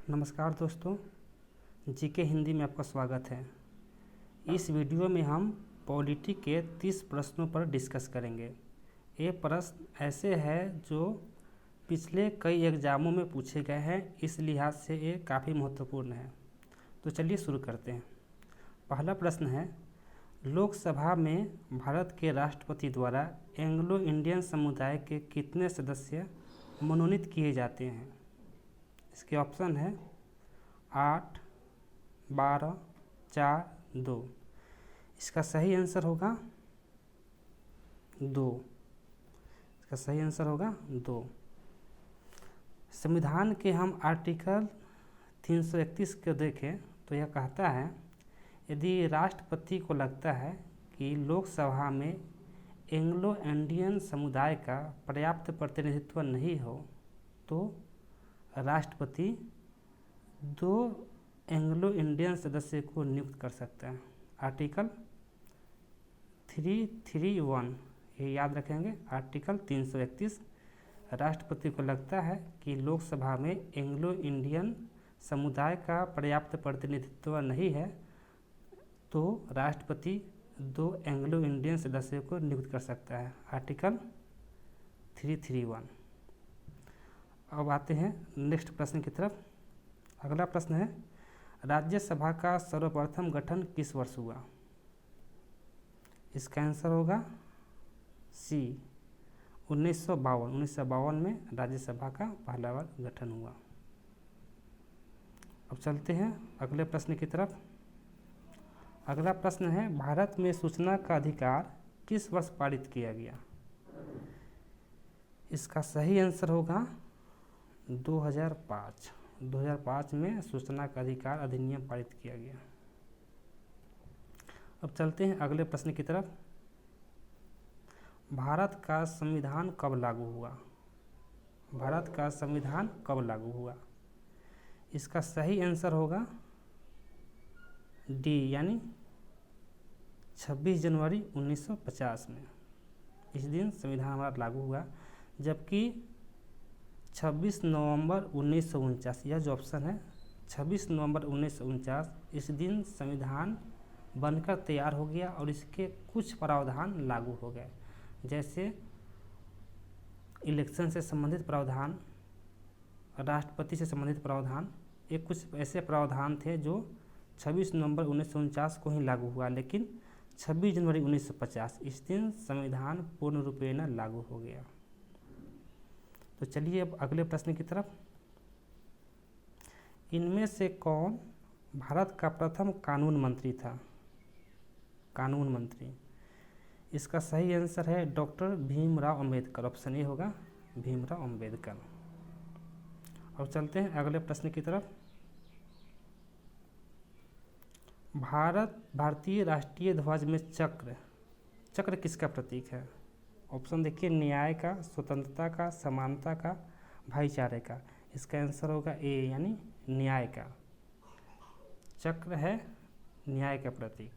नमस्कार दोस्तों, जीके हिंदी में आपका स्वागत है। इस वीडियो में हम पॉलिटी के 30 प्रश्नों पर डिस्कस करेंगे। ये प्रश्न ऐसे हैं जो पिछले कई एग्जामों में पूछे गए हैं, इस लिहाज से ये काफ़ी महत्वपूर्ण है। तो चलिए शुरू करते हैं। पहला प्रश्न है, लोकसभा में भारत के राष्ट्रपति द्वारा एंग्लो इंडियन समुदाय के कितने सदस्य मनोनीत किए जाते हैं? इसके ऑप्शन है 8, 12, 4, 2। इसका सही आंसर होगा 2। इसका सही आंसर होगा 2। संविधान के हम आर्टिकल 331 को देखें तो यह कहता है, यदि राष्ट्रपति को लगता है कि लोकसभा में एंग्लो इंडियन समुदाय का पर्याप्त प्रतिनिधित्व नहीं हो तो राष्ट्रपति 2 एंग्लो इंडियन सदस्य को नियुक्त कर सकता है। आर्टिकल 331 ये याद रखेंगे। आर्टिकल 331, राष्ट्रपति को लगता है कि लोकसभा में एंग्लो इंडियन समुदाय का पर्याप्त प्रतिनिधित्व नहीं है तो राष्ट्रपति 2 एंग्लो इंडियन सदस्यों को नियुक्त कर सकता है। आर्टिकल 331। अब आते हैं नेक्स्ट प्रश्न की तरफ। अगला प्रश्न है, राज्यसभा का सर्वप्रथम गठन किस वर्ष हुआ? इसका आंसर होगा सी, 1952। 1952 में राज्यसभा का पहला बार गठन हुआ। अब चलते हैं अगले प्रश्न की तरफ। अगला प्रश्न है, भारत में सूचना का अधिकार किस वर्ष पारित किया गया? इसका सही आंसर होगा 2005। 2005 में सूचना का अधिकार अधिनियम पारित किया गया। अब चलते हैं अगले प्रश्न की तरफ। भारत का संविधान कब लागू हुआ? भारत का संविधान कब लागू हुआ? इसका सही आंसर होगा डी, यानी 26 जनवरी 1950 में। इस दिन संविधान हमारा लागू हुआ। जबकि 26 नवंबर 1949, यह जो ऑप्शन है 26 नवंबर 1949, इस दिन संविधान बनकर तैयार हो गया और इसके कुछ प्रावधान लागू हो गए, जैसे इलेक्शन से संबंधित प्रावधान, राष्ट्रपति से संबंधित प्रावधान। ये कुछ ऐसे प्रावधान थे जो 26 नवंबर 1949 को ही लागू हुआ, लेकिन 26 जनवरी 1950 इस दिन संविधान पूर्ण रूपेण लागू हो गया। तो चलिए अब अगले प्रश्न की तरफ। इनमें से कौन भारत का प्रथम कानून मंत्री था? कानून मंत्री, इसका सही आंसर है doctor Bhimrao Ambedkar. Option A होगा भीमराव अंबेडकर। अब चलते हैं अगले प्रश्न की तरफ। भारतीय राष्ट्रीय ध्वज में चक्र किसका प्रतीक है? ऑप्शन देखिए, न्याय का, स्वतंत्रता का, समानता का, भाईचारे का। इसका आंसर होगा ए, यानी न्याय का। चक्र है न्याय का प्रतीक।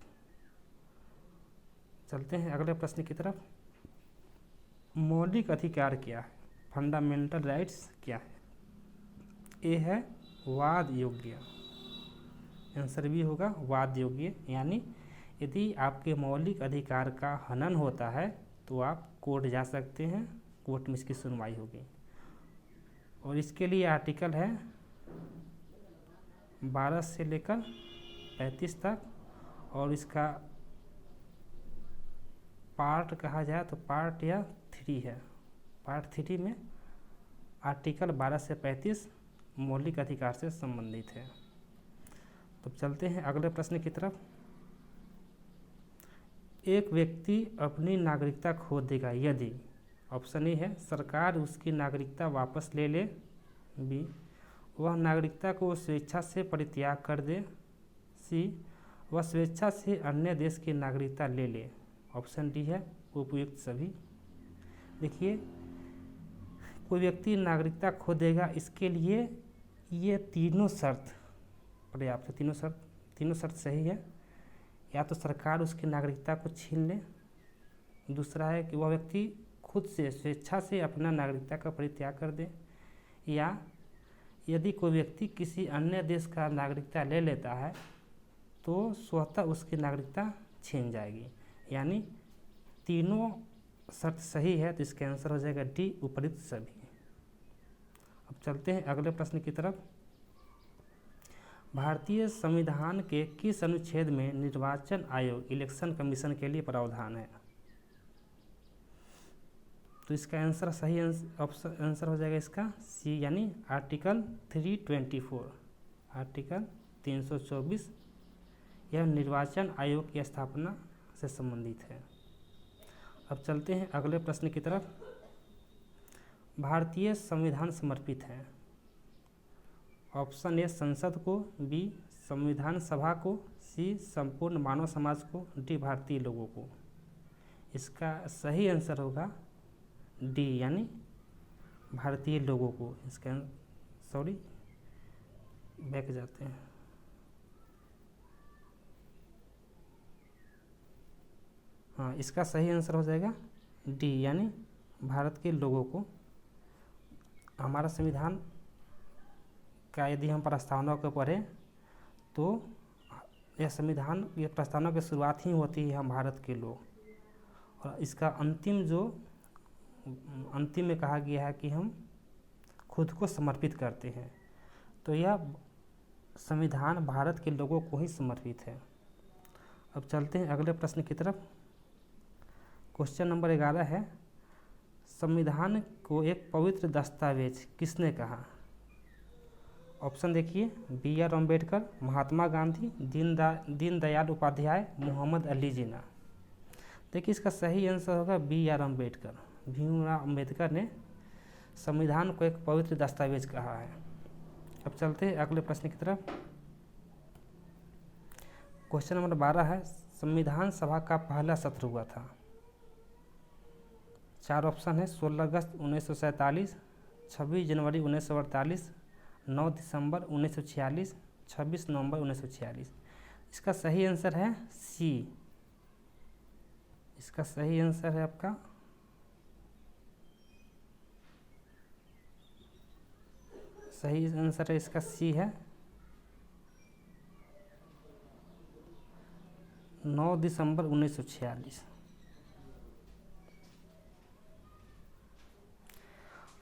चलते हैं अगले प्रश्न की तरफ। मौलिक अधिकार क्या है? फंडामेंटल राइट्स क्या है? ए है वाद योग्य। आंसर भी होगा वाद योग्य, यानी यदि आपके मौलिक अधिकार का हनन होता है तो आप कोर्ट जा सकते हैं, कोर्ट में इसकी सुनवाई होगी। और इसके लिए आर्टिकल है 12 से लेकर 35 तक, और इसका पार्ट कहा जाए तो पार्ट या 3 है। पार्ट 3 में आर्टिकल 12 से 35 मौलिक अधिकार से संबंधित है। तो चलते हैं अगले प्रश्न की तरफ। एक व्यक्ति अपनी नागरिकता खो देगा यदि, ऑप्शन ए है सरकार उसकी नागरिकता वापस ले ले, बी वह नागरिकता को स्वेच्छा से परित्याग कर दे, सी वह स्वेच्छा से अन्य देश की नागरिकता ले ले, ऑप्शन डी है उपयुक्त सभी। देखिए, कोई व्यक्ति नागरिकता खो देगा, इसके लिए ये तीनों शर्त पर्याप्त है। तीनों शर्त सही है। या तो सरकार उसकी नागरिकता को छीन ले, दूसरा है कि वह व्यक्ति खुद से स्वेच्छा से अपना नागरिकता का परित्याग कर दे, यदि कोई व्यक्ति किसी अन्य देश का नागरिकता ले लेता है तो स्वतः उसकी नागरिकता छीन जाएगी। यानी तीनों शर्त सही है, तो इसका आंसर हो जाएगा डी, उपयुक्त सभी। अब चलते हैं अगले प्रश्न की तरफ। भारतीय संविधान के किस अनुच्छेद में निर्वाचन आयोग इलेक्शन कमीशन के लिए प्रावधान है? तो इसका आंसर सही आंसर हो जाएगा इसका सी, यानी आर्टिकल 324, आर्टिकल 324 यह निर्वाचन आयोग की स्थापना से संबंधित है। अब चलते हैं अगले प्रश्न की तरफ। भारतीय संविधान समर्पित है। ऑप्शन ए संसद को, बी संविधान सभा को, सी संपूर्ण मानव समाज को, डी भारतीय लोगों को। इसका सही आंसर होगा डी, यानी भारतीय लोगों को। इसका बैक जाते हैं। हाँ, इसका सही आंसर हो जाएगा डी, यानी भारत के लोगों को। हमारा संविधान का यदि हम प्रस्तावना को पढ़ें तो यह संविधान, यह प्रस्तावना की शुरुआत ही होती है हम भारत के लोग, और इसका अंतिम में कहा गया है कि हम खुद को समर्पित करते हैं। तो यह संविधान भारत के लोगों को ही समर्पित है। अब चलते हैं अगले प्रश्न की तरफ। क्वेश्चन नंबर 11 है, संविधान को एक पवित्र दस्तावेज किसने कहा? ऑप्शन देखिए, बी आर अम्बेडकर, महात्मा गांधी, दीनदयाल उपाध्याय, मोहम्मद अली जिन्ना। देखिए इसका सही आंसर होगा बी आर अम्बेडकर। भीमराव अम्बेडकर ने संविधान को एक पवित्र दस्तावेज कहा है। अब चलते हैं अगले प्रश्न की तरफ। क्वेश्चन नंबर 12 है, संविधान सभा का पहला सत्र हुआ था। 4 ऑप्शन है, 16 अगस्त 1947, 26 जनवरी 1948, 9 दिसंबर 1946, 26 नवंबर 1946। इसका सही आंसर है सी। इसका सही आंसर है आपका सही आंसर है इसका सी है, 9 दिसंबर 1946।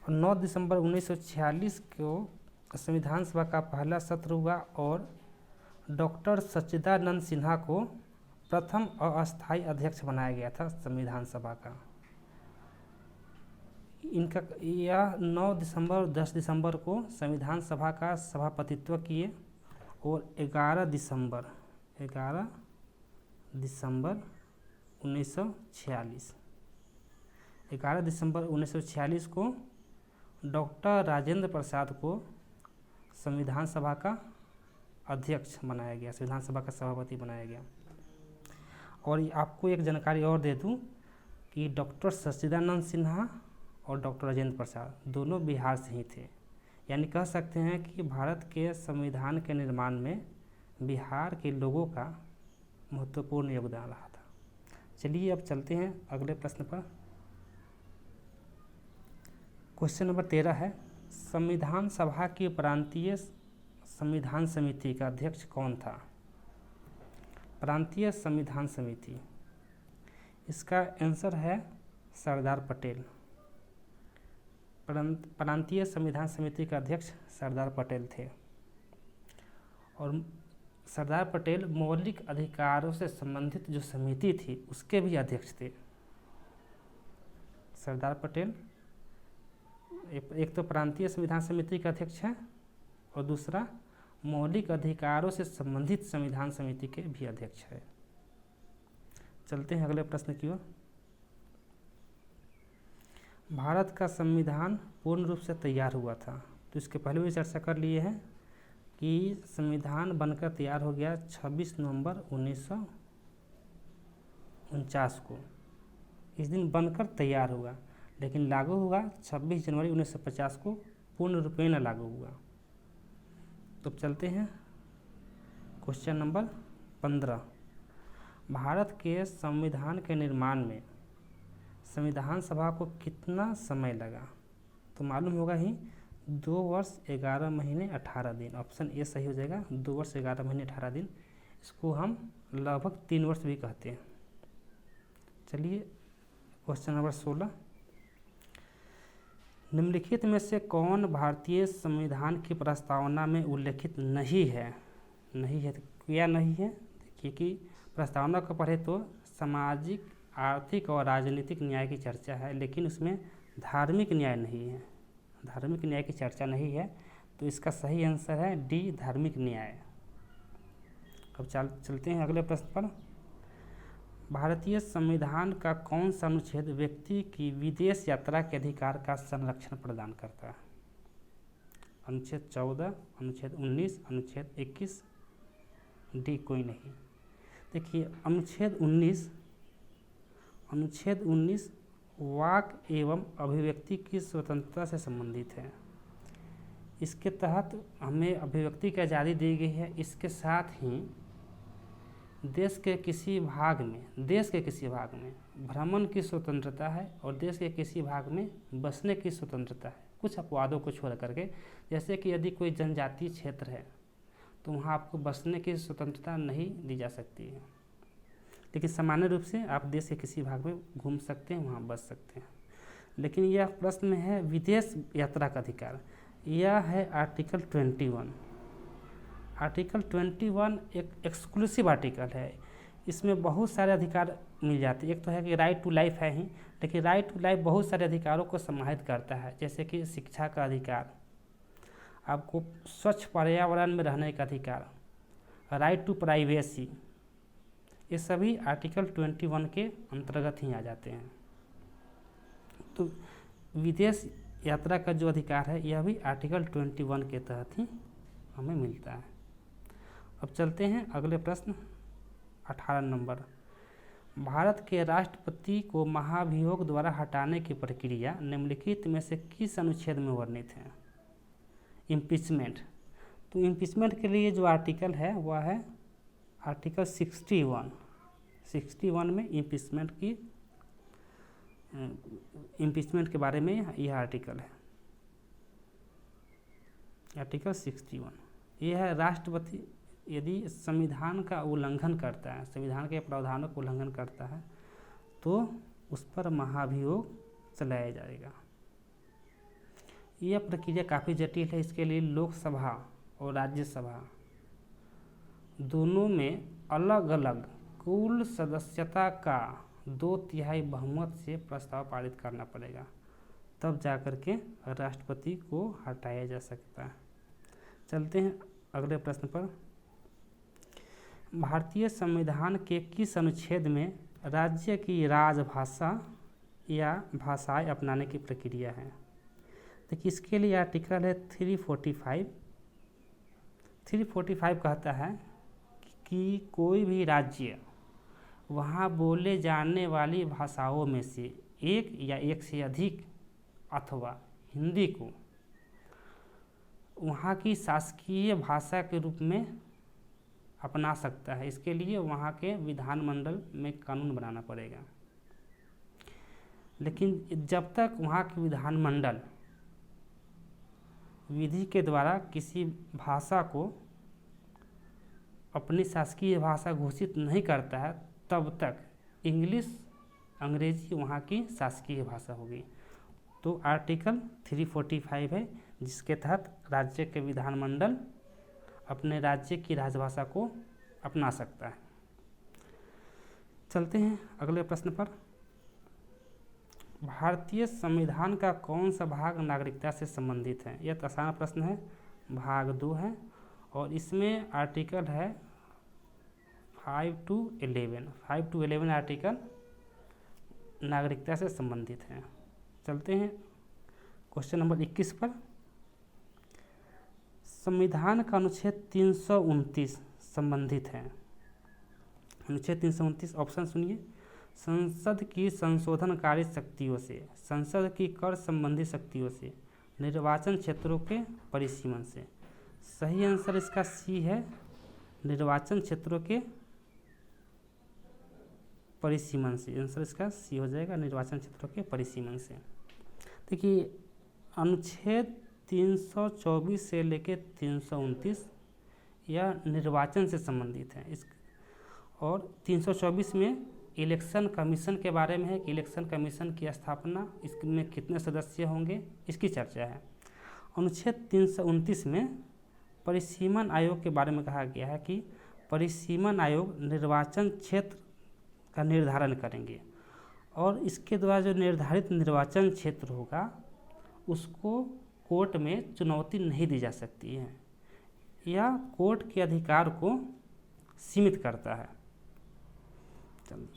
और 9 दिसंबर 1946 को संविधान सभा का पहला सत्र हुआ और डॉक्टर सच्चिदानंद सिन्हा को प्रथम अस्थायी अध्यक्ष बनाया गया था संविधान सभा का। इनका यह 9 दिसंबर और 10 दिसंबर को संविधान सभा का सभापतित्व किए और 11 दिसंबर 1946 11 दिसंबर 1946 को डॉक्टर राजेंद्र प्रसाद को संविधान सभा का अध्यक्ष बनाया गया, संविधान सभा का सभापति बनाया गया। और आपको एक जानकारी और दे दूं कि डॉक्टर सच्चिदानंद सिन्हा और डॉक्टर राजेंद्र प्रसाद दोनों बिहार से ही थे। यानी कह सकते हैं कि भारत के संविधान के निर्माण में बिहार के लोगों का महत्वपूर्ण योगदान रहा था। चलिए अब चलते हैं अगले प्रश्न पर। क्वेश्चन नंबर 13 है, संविधान सभा की प्रांतीय संविधान समिति का अध्यक्ष कौन था? प्रांतीय संविधान समिति, इसका आंसर है सरदार पटेल। प्रांतीय संविधान समिति का अध्यक्ष सरदार पटेल थे। और सरदार पटेल मौलिक अधिकारों से संबंधित जो समिति थी उसके भी अध्यक्ष थे। सरदार पटेल एक तो प्रांतीय संविधान समिति का अध्यक्ष है और दूसरा मौलिक अधिकारों से संबंधित संविधान समिति के भी अध्यक्ष है। चलते हैं अगले प्रश्न की ओर। भारत का संविधान पूर्ण रूप से तैयार हुआ था, तो इसके पहले भी चर्चा कर लिए हैं कि संविधान बनकर तैयार हो गया 26 नवंबर 1949 को। इस दिन बनकर तैयार हुआ, लेकिन लागू हुआ 26 जनवरी 1950 को, पूर्ण रूपेण लागू हुआ। तो चलते हैं क्वेश्चन नंबर 15। भारत के संविधान के निर्माण में संविधान सभा को कितना समय लगा? तो मालूम होगा ही 2 वर्ष 11 महीने 18 दिन, ऑप्शन ए सही हो जाएगा। 2 वर्ष 11 महीने 18 दिन, इसको हम लगभग 3 वर्ष भी कहते हैं। चलिए क्वेश्चन नंबर 16, निम्नलिखित में से कौन भारतीय संविधान की प्रस्तावना में उल्लेखित नहीं है? नहीं है तो क्या नहीं है? देखिए कि प्रस्तावना को पढ़े तो सामाजिक, आर्थिक और राजनीतिक न्याय की चर्चा है, लेकिन उसमें धार्मिक न्याय नहीं है। धार्मिक न्याय की चर्चा नहीं है, तो इसका सही आंसर है डी, धार्मिक न्याय। अब चलते हैं अगले प्रश्न पर। भारतीय संविधान का कौन सा अनुच्छेद व्यक्ति की विदेश यात्रा के अधिकार का संरक्षण प्रदान करता है? अनुच्छेद 14, अनुच्छेद 19, अनुच्छेद 21, डी कोई नहीं। देखिए अनुच्छेद 19 वाक एवं अभिव्यक्ति की स्वतंत्रता से संबंधित है। इसके तहत हमें अभिव्यक्ति की आज़ादी दी गई है। इसके साथ ही देश के किसी भाग में भ्रमण की स्वतंत्रता है और देश के किसी भाग में बसने की स्वतंत्रता है, कुछ अपवादों को छोड़ करके। जैसे कि यदि कोई जनजातीय क्षेत्र है तो वहाँ आपको बसने की स्वतंत्रता नहीं दी जा सकती है, लेकिन सामान्य रूप से आप देश के किसी भाग में घूम सकते हैं, वहाँ बस सकते हैं। लेकिन यह प्रश्न में है विदेश यात्रा का अधिकार, यह है आर्टिकल 21। आर्टिकल 21 एक एक्सक्लूसिव आर्टिकल है। इसमें बहुत सारे अधिकार मिल जाते हैं। एक तो है कि राइट टू लाइफ है ही, लेकिन राइट टू लाइफ बहुत सारे अधिकारों को समाहित करता है, जैसे कि शिक्षा का अधिकार, आपको स्वच्छ पर्यावरण में रहने का अधिकार, राइट टू प्राइवेसी, ये सभी आर्टिकल 21 के अंतर्गत ही आ जाते हैं। तो विदेश यात्रा का जो अधिकार है यह भी आर्टिकल 21 के तहत ही हमें मिलता है। अब चलते हैं अगले प्रश्न 18 नंबर। भारत के राष्ट्रपति को महाभियोग द्वारा हटाने की प्रक्रिया निम्नलिखित में से किस अनुच्छेद में वर्णित है? इम्पीचमेंट। तो इम्पीचमेंट के लिए जो आर्टिकल है वह है आर्टिकल 61 में इम्पीचमेंट के बारे में यह आर्टिकल है, आर्टिकल 61। यह है राष्ट्रपति यदि संविधान का उल्लंघन करता है, संविधान के प्रावधानों का उल्लंघन करता है, तो उस पर महाभियोग चलाया जाएगा। यह प्रक्रिया काफ़ी जटिल है। इसके लिए लोकसभा और राज्यसभा दोनों में अलग अलग कुल सदस्यता का 2/3 बहुमत से प्रस्ताव पारित करना पड़ेगा, तब जाकर के राष्ट्रपति को हटाया जा सकता है। चलते हैं अगले प्रश्न पर। भारतीय संविधान के किस अनुच्छेद में राज्य की राजभाषा या भाषाएं अपनाने की प्रक्रिया है? देखिए इसके लिए आर्टिकल है 345। 345 कहता है कि कोई भी राज्य वहाँ बोले जाने वाली भाषाओं में से एक या एक से अधिक अथवा हिंदी को वहाँ की शासकीय भाषा के रूप में अपना सकता है। इसके लिए वहाँ के विधानमंडल में कानून बनाना पड़ेगा। लेकिन जब तक वहाँ के विधानमंडल विधि के द्वारा किसी भाषा को अपनी शासकीय भाषा घोषित नहीं करता है, तब तक अंग्रेजी वहाँ की शासकीय भाषा होगी। तो आर्टिकल 345 है, जिसके तहत राज्य के विधानमंडल अपने राज्य की राजभाषा को अपना सकता है। चलते हैं अगले प्रश्न पर। भारतीय संविधान का कौन सा भाग नागरिकता से संबंधित है? यह तो आसान प्रश्न है, भाग 2 है और इसमें आर्टिकल है 5 to 11 आर्टिकल नागरिकता से संबंधित है। चलते हैं क्वेश्चन नंबर 21 पर। संविधान का अनुच्छेद 329 संबंधित है। अनुच्छेद 329 ऑप्शन सुनिए। संसद की संशोधनकारी शक्तियों से, संसद की कर संबंधी शक्तियों से, निर्वाचन क्षेत्रों के परिसीमन से। सही आंसर इसका सी है, निर्वाचन क्षेत्रों के परिसीमन से। आंसर इसका सी हो जाएगा, निर्वाचन क्षेत्रों के परिसीमन से। देखिए अनुच्छेद 324 से लेकर 329 यह निर्वाचन से संबंधित है। इस और 324 में इलेक्शन कमीशन के बारे में है कि इलेक्शन कमीशन की स्थापना, इसमें कितने सदस्य होंगे, इसकी चर्चा है। अनुच्छेद 329 में परिसीमन आयोग के बारे में कहा गया है कि परिसीमन आयोग निर्वाचन क्षेत्र का निर्धारण करेंगे और इसके द्वारा जो निर्धारित निर्वाचन क्षेत्र होगा उसको कोर्ट में चुनौती नहीं दी जा सकती है। यह कोर्ट के अधिकार को सीमित करता है। चलिए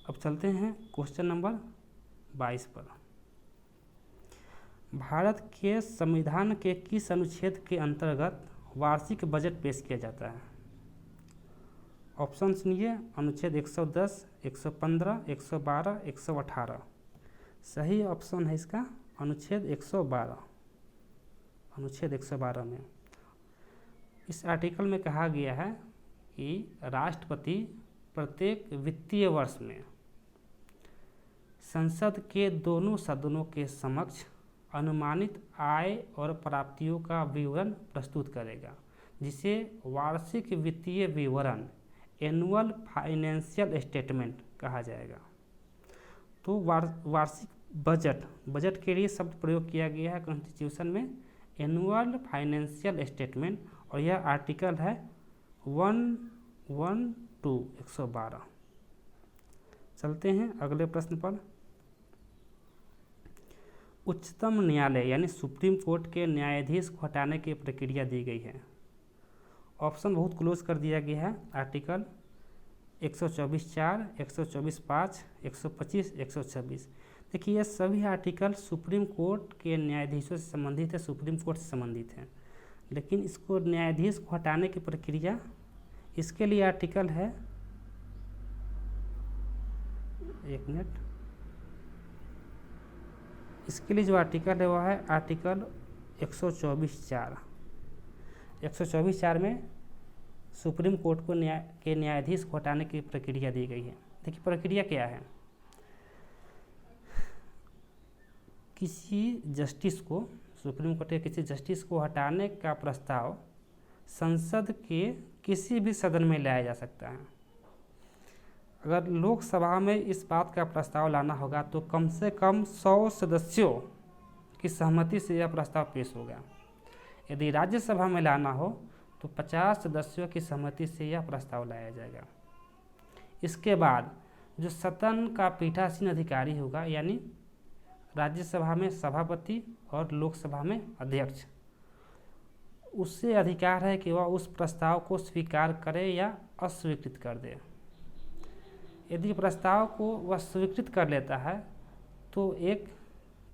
अब चलते हैं क्वेश्चन नंबर 22 पर। भारत के संविधान के किस अनुच्छेद के अंतर्गत वार्षिक बजट पेश किया जाता है? ऑप्शन सुनिए, अनुच्छेद 110, 115, 112, 118। सही ऑप्शन है इसका अनुच्छेद 112। अनुच्छेद 112 में इस आर्टिकल में कहा गया है कि राष्ट्रपति प्रत्येक वित्तीय वर्ष में संसद के दोनों सदनों के समक्ष अनुमानित आय और प्राप्तियों का विवरण प्रस्तुत करेगा, जिसे वार्षिक वित्तीय विवरण एनुअल फाइनेंशियल स्टेटमेंट कहा जाएगा। तो वार्षिक बजट के लिए शब्द प्रयोग किया गया है कॉन्स्टिट्यूशन में एनुअल फाइनेंशियल स्टेटमेंट, और यह आर्टिकल है 112। चलते हैं अगले प्रश्न पर। उच्चतम न्यायालय यानी सुप्रीम कोर्ट के न्यायाधीश को हटाने की प्रक्रिया दी गई है। ऑप्शन बहुत क्लोज कर दिया गया है। आर्टिकल 124(4), 124(5), 125, 126। देखिए ये सभी आर्टिकल सुप्रीम कोर्ट के न्यायाधीशों से संबंधित है, सुप्रीम कोर्ट से संबंधित है। लेकिन इसको न्यायाधीश को हटाने की प्रक्रिया, इसके लिए आर्टिकल है, एक मिनट, इसके लिए जो आर्टिकल है वह है आर्टिकल 124(4). 124(4) में सुप्रीम कोर्ट को न्यायाधीश को हटाने की प्रक्रिया दी गई है। देखिए प्रक्रिया क्या है, किसी जस्टिस को, सुप्रीम कोर्ट के किसी जस्टिस को हटाने का प्रस्ताव संसद के किसी भी सदन में लाया जा सकता है। अगर लोकसभा में इस बात का प्रस्ताव लाना होगा तो कम से कम 100 सदस्यों की सहमति से यह प्रस्ताव पेश होगा। यदि राज्यसभा में लाना हो तो 50 सदस्यों की सहमति से यह प्रस्ताव लाया जाएगा। इसके बाद जो सदन का पीठासीन अधिकारी होगा, यानी राज्यसभा में सभापति और लोकसभा में अध्यक्ष, उससे अधिकार है कि वह उस प्रस्ताव को स्वीकार करे या अस्वीकृत कर दे। यदि प्रस्ताव को वह स्वीकृत कर लेता है तो एक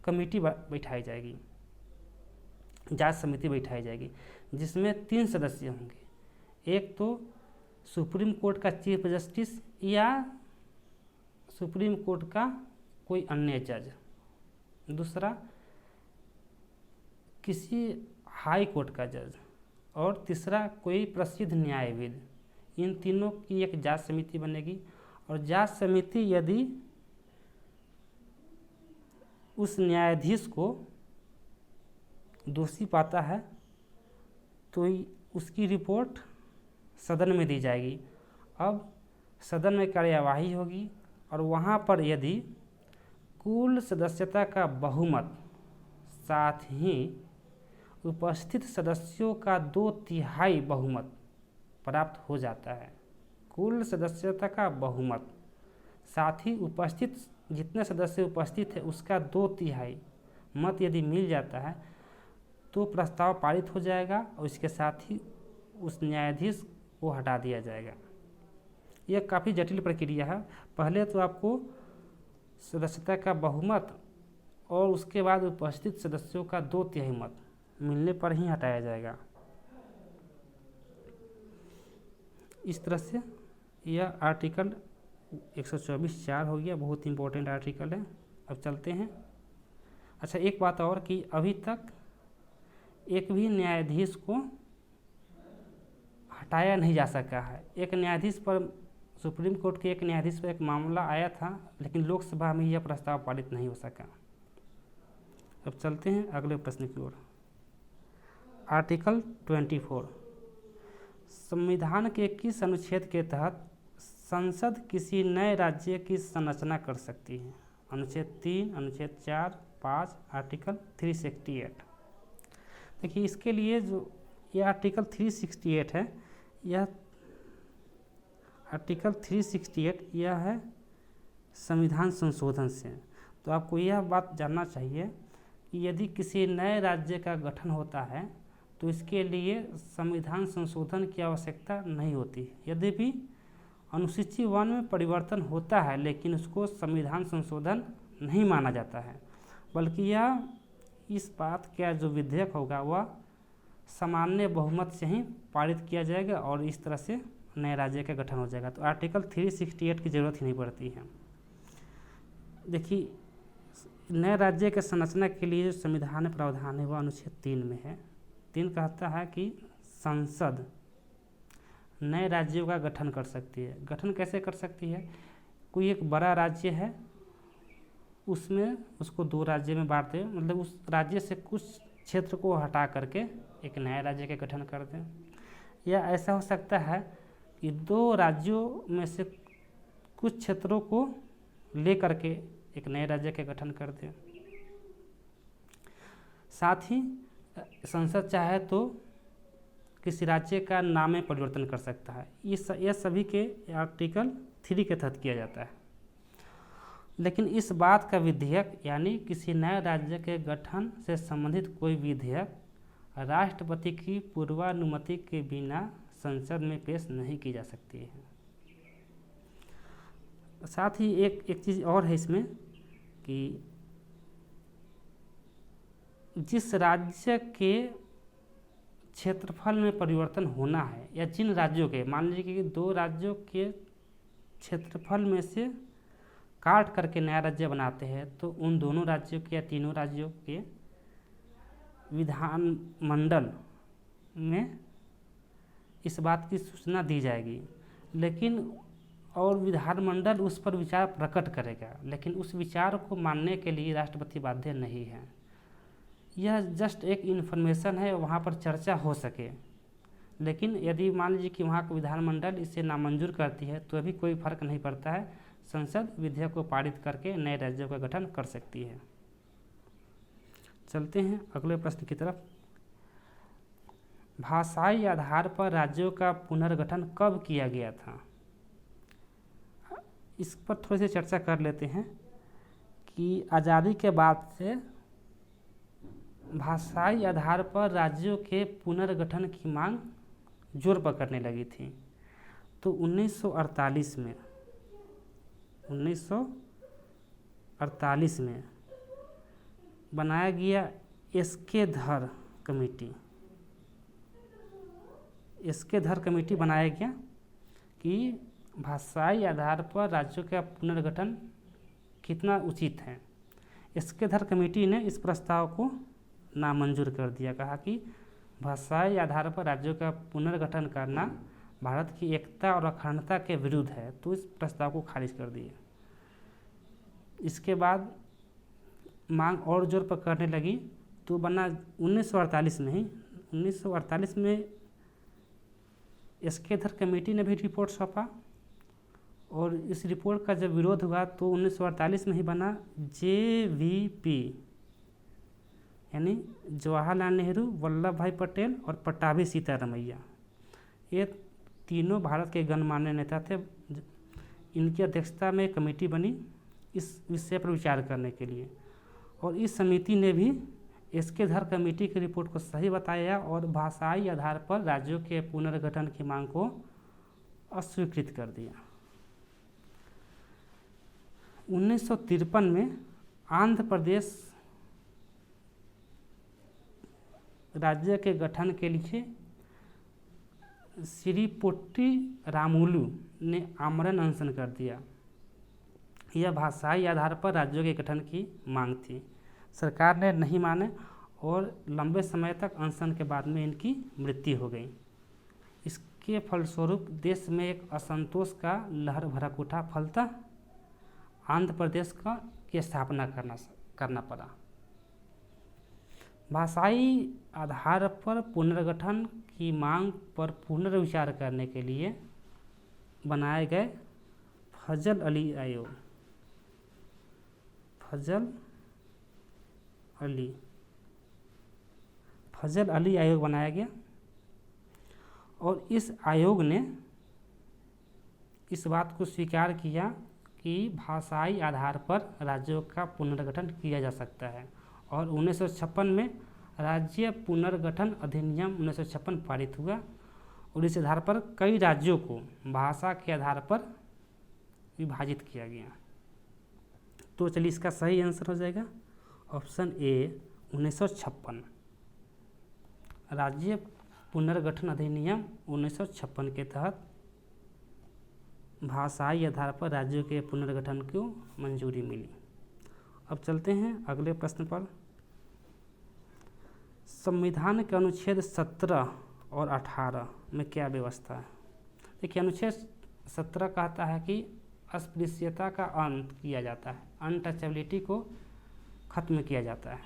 कमेटी बैठाई जाएगी, जांच समिति बैठाई जाएगी, जिसमें 3 सदस्य होंगे। एक तो सुप्रीम कोर्ट का चीफ जस्टिस या सुप्रीम कोर्ट का कोई अन्य जज, दूसरा किसी हाई कोर्ट का जज, और तीसरा कोई प्रसिद्ध न्यायविद। इन तीनों की एक जांच समिति बनेगी और जांच समिति यदि उस न्यायाधीश को दोषी पाता है तो उसकी रिपोर्ट सदन में दी जाएगी। अब सदन में कार्यवाही होगी और वहाँ पर यदि कुल सदस्यता का बहुमत, साथ ही उपस्थित सदस्यों का 2/3 बहुमत प्राप्त हो जाता है, कुल सदस्यता का बहुमत साथ ही उपस्थित जितने सदस्य उपस्थित है उसका 2/3 मत यदि मिल जाता है तो प्रस्ताव पारित हो जाएगा और इसके साथ ही उस न्यायाधीश को हटा दिया जाएगा। यह काफ़ी जटिल प्रक्रिया है। पहले तो आपको सदस्यता का बहुमत और उसके बाद उपस्थित सदस्यों का 2/3 मत मिलने पर ही हटाया जाएगा। इस तरह से यह आर्टिकल 124(4) हो गया, बहुत इंपॉर्टेंट आर्टिकल है। अब चलते हैं। अच्छा, एक बात और कि अभी तक एक भी न्यायाधीश को हटाया नहीं जा सका है। एक न्यायाधीश पर, सुप्रीम कोर्ट के एक न्यायाधीश पर एक मामला आया था, लेकिन लोकसभा में यह प्रस्ताव पारित नहीं हो सका। अब चलते हैं अगले प्रश्न की ओर। आर्टिकल 24 संविधान के किस अनुच्छेद के तहत संसद किसी नए राज्य की संरचना कर सकती है? अनुच्छेद 3, अनुच्छेद 4, 5, आर्टिकल 368। देखिए इसके लिए जो ये आर्टिकल 368 है, यह आर्टिकल 368 यह है संविधान संशोधन से। तो आपको यह बात जानना चाहिए कि यदि किसी नए राज्य का गठन होता है तो इसके लिए संविधान संशोधन की आवश्यकता नहीं होती। यदि भी अनुसूची 1 में परिवर्तन होता है लेकिन उसको संविधान संशोधन नहीं माना जाता है, बल्कि यह इस बात का जो विधेयक होगा वह सामान्य बहुमत से ही पारित किया जाएगा और इस तरह से नए राज्य का गठन हो जाएगा। तो आर्टिकल 368 की ज़रूरत ही नहीं पड़ती है। देखिए नए राज्य के संरचना के लिए जो संविधान में प्रावधान है वह अनुच्छेद 3 में है। 3 कहता है कि संसद नए राज्यों का गठन कर सकती है। गठन कैसे कर सकती है? कोई एक बड़ा राज्य है, उसमें उसको 2 राज्य में बांट दें, मतलब उस राज्य से कुछ क्षेत्र को हटा करके एक नया राज्य का गठन कर दें। या ऐसा हो सकता है कि 2 राज्यों में से कुछ क्षेत्रों को ले करके एक नए राज्य का गठन कर दें। साथ ही संसद चाहे तो किसी राज्य का नाम में परिवर्तन कर सकता है। यह सभी के आर्टिकल 3 के तहत किया जाता है। लेकिन इस बात का विधेयक यानी किसी नए राज्य के गठन से संबंधित कोई विधेयक राष्ट्रपति की पूर्वानुमति के बिना संसद में पेश नहीं की जा सकती है। साथ ही एक चीज़ और है इसमें कि जिस राज्य के क्षेत्रफल में परिवर्तन होना है या जिन राज्यों के, मान लीजिए कि 2 राज्यों के क्षेत्रफल में से काट करके नया राज्य बनाते हैं, तो उन दोनों राज्यों के या तीनों राज्यों के विधानमंडल में इस बात की सूचना दी जाएगी, लेकिन और विधानमंडल उस पर विचार प्रकट करेगा, लेकिन उस विचार को मानने के लिए राष्ट्रपति बाध्य नहीं है। यह जस्ट एक इन्फॉर्मेशन है, वहाँ पर चर्चा हो सके। लेकिन यदि मान लीजिए कि वहाँ का विधानमंडल इसे नामंजूर करती है तो अभी कोई फर्क नहीं पड़ता है, संसद विधेयक को पारित करके नए राज्यों का गठन कर सकती है। चलते हैं अगले प्रश्न की तरफ। भाषाई आधार पर राज्यों का पुनर्गठन कब किया गया था? इस पर थोड़ी सी चर्चा कर लेते हैं कि आज़ादी के बाद से भाषाई आधार पर राज्यों के पुनर्गठन की मांग जोर पकड़ने लगी थी। तो 1948 में बनाया गया एसके धर कमेटी बनाया गया कि भाषाई आधार पर राज्यों का पुनर्गठन कितना उचित है। एसके धर कमेटी ने इस प्रस्ताव को नामंजूर कर दिया, कहा कि भाषाई आधार पर राज्यों का पुनर्गठन करना भारत की एकता और अखंडता के विरुद्ध है, तो इस प्रस्ताव को खारिज कर दिया। इसके बाद मांग और जोर पकड़ने लगी तो बना 1948 में ही। 1948 में एसके धर कमेटी ने भी रिपोर्ट सौंपा और इस रिपोर्ट का जब विरोध हुआ तो 1948 में ही बना JVP यानी जवाहरलाल नेहरू, वल्लभ भाई पटेल और पट्टाभी सीतारमैया। ये तीनों भारत के गणमान्य नेता थे। इनकी अध्यक्षता में कमेटी बनी इस विषय पर विचार करने के लिए, और इस समिति ने भी एसके धर कमेटी की रिपोर्ट को सही बताया और भाषाई आधार पर राज्यों के पुनर्गठन की मांग को अस्वीकृत कर दिया। 1953 में आंध्र प्रदेश राज्य के गठन के लिए श्री पोट्टी रामुलु ने आमरण अनशन कर दिया। यह भाषाई आधार पर राज्यों के गठन की मांग थी। सरकार ने नहीं माने और लंबे समय तक अनशन के बाद में इनकी मृत्यु हो गई। इसके फलस्वरूप देश में एक असंतोष का लहर भड़क उठा, फलतः आंध्र प्रदेश की स्थापना करना पड़ा। भाषाई आधार पर पुनर्गठन की मांग पर पुनर्विचार करने के लिए बनाए गए फजल अली आयोग। फजल अली आयोग बनाया गया और इस आयोग ने इस बात को स्वीकार किया कि भाषाई आधार पर राज्यों का पुनर्गठन किया जा सकता है और 1956 में राज्य पुनर्गठन अधिनियम 1956 पारित हुआ और इस आधार पर कई राज्यों को भाषा के आधार पर विभाजित किया गया। तो चलिए इसका सही आंसर हो जाएगा ऑप्शन ए 1956। राज्य पुनर्गठन अधिनियम 1956 के तहत भाषाई आधार पर राज्यों के पुनर्गठन को मंजूरी मिली। अब चलते हैं अगले प्रश्न पर। संविधान के अनुच्छेद 17 और 18 में क्या व्यवस्था है? देखिए, अनुच्छेद 17 कहता है कि अस्पृश्यता का अंत किया जाता है, अनटचेबिलिटी को खत्म किया जाता है,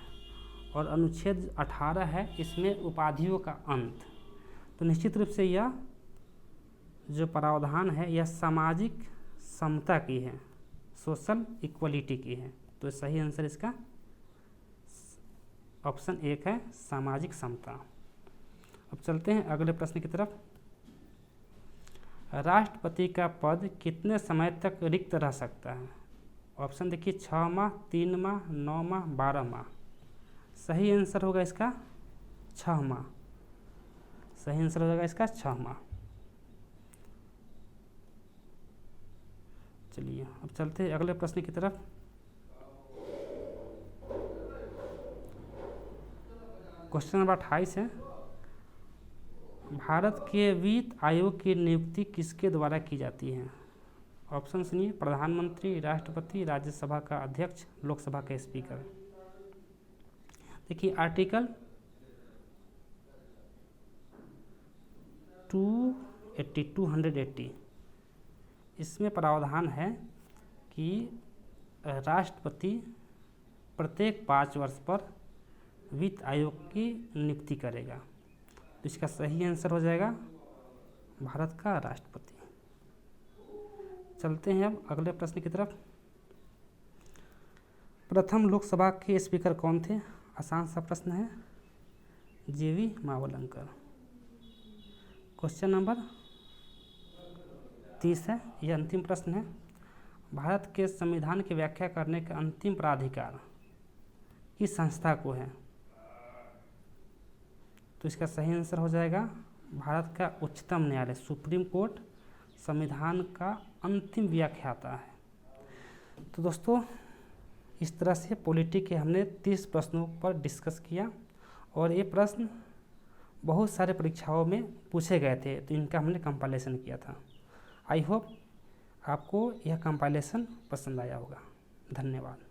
और अनुच्छेद 18 है, इसमें उपाधियों का अंत। तो निश्चित रूप से यह जो प्रावधान है यह सामाजिक समता की है, सोशल इक्वलिटी की है। तो सही आंसर इसका ऑप्शन 1 है, सामाजिक समता। अब चलते हैं अगले प्रश्न की तरफ। राष्ट्रपति का पद कितने समय तक रिक्त रह सकता है? ऑप्शन देखिए 6 माह, 3 माह, 9 माह, 12 माह। सही आंसर होगा इसका 6 माह। सही आंसर हो जाएगा इसका 6 माह। चलिए अब चलते हैं अगले प्रश्न की तरफ। क्वेश्चन नंबर 28 है, भारत के वित्त आयोग की नियुक्ति किसके द्वारा की जाती है? ऑप्शन सुनिए, प्रधानमंत्री, राष्ट्रपति, राज्यसभा का अध्यक्ष, लोकसभा के स्पीकर। देखिए आर्टिकल 280 इसमें प्रावधान है कि राष्ट्रपति प्रत्येक 5 वर्ष पर वित्त आयोग की नियुक्ति करेगा। तो इसका सही आंसर हो जाएगा भारत का राष्ट्रपति। चलते हैं अब अगले प्रश्न की तरफ। प्रथम लोकसभा के स्पीकर कौन थे? आसान सा प्रश्न है, जेवी मावलंकर। क्वेश्चन नंबर 30 है, यह अंतिम प्रश्न है। भारत के संविधान की व्याख्या करने का अंतिम प्राधिकार किस संस्था को है? तो इसका सही आंसर हो जाएगा भारत का उच्चतम न्यायालय, सुप्रीम कोर्ट संविधान का अंतिम व्याख्याता है। तो दोस्तों इस तरह से पॉलिटी के हमने 30 प्रश्नों पर डिस्कस किया और ये प्रश्न बहुत सारे परीक्षाओं में पूछे गए थे, तो इनका हमने कंपाइलेशन किया था। आई होप आपको यह कंपाइलेशन पसंद आया होगा। धन्यवाद।